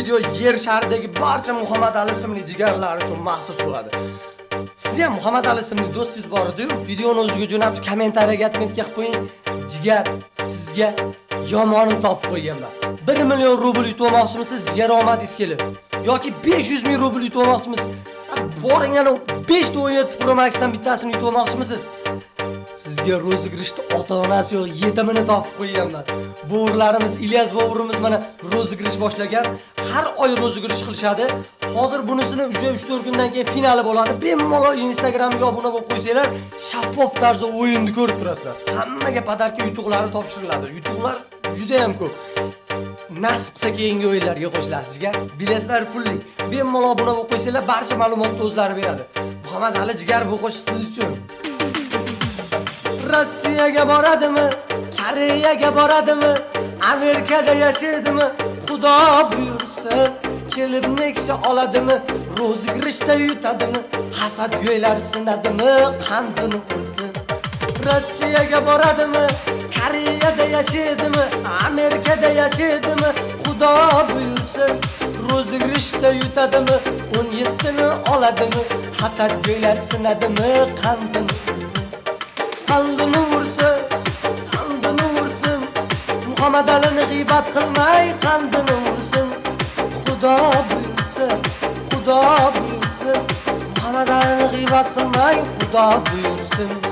video yer sharidagi barcha Muhammad Ali ismli jigarlar uchun maxsus bo'ladi. Siz ham Muhammad Ali ismli do'stingiz bor edi-yu, videoni o'ziga jo'natib kommentariyaga atmetga qilib qo'ying. Jigar, sizga yomonini topib qo'yganman. 1 million rubl yutib olmoqchimisiz? Jigar omadingiz kelib. Yoki 500 ming rubl yutib olmoqchimisiz? Boring ana 5 ta 17 Pro Max dan bittasini yutib olmoqchimisiz? Sizga rozыгрышda ota-onasi yo'q 7 mini topib qo'yganman. Bo'g'irlarimiz, Ilyas bo'g'irimiz mana rozыгрыш boshlagan. Har oy rozыгрыш qilishadi. Hozir bunisini o'sha 3-4 kundan keyin finali bo'ladi. Bemalol Instagramga obuna bo'lib qo'ysanglar, shaffof tarzda o'yinni ko'rib turasizlar. Hammaga podarka yutuqlari topshiriladi. Yutuqlar juda ham ko'p. Nasib qilsa keyingi o'yinlarga qo'shilasizga. Biletlar pulli. Bemalol obuna bo'lib qo'ysanglar, barcha ma'lumotni o'zlari beradi. Muhammad Ali Jigar bu qo'shiq siz uchun. Rossiyaga boradimi? Koreyaga boradimi? Amerikada yashaydimi? Xudo buyursin. Kelib neksa oladimi? Rozыгрышda yutadimi? Hasadgo'ylar sinadimi? Qandini ursin. Rossiyaga boradimi? Koreyada yashaydimi? Amerikada yashaydimi? Xudo buyursin. Rozыгрышda yutadimi? 17 ni oladimi? Hasadgo'ylar sinadimi? Qandini ursin. Qandini ursin. Qandini ursin. Muhammad Alini g'iybat qilmay, qandini ursin. Xudo buyursin. Xudo buyursin. Muhammad Alini g'iybat qilmay, Xudo buyursin.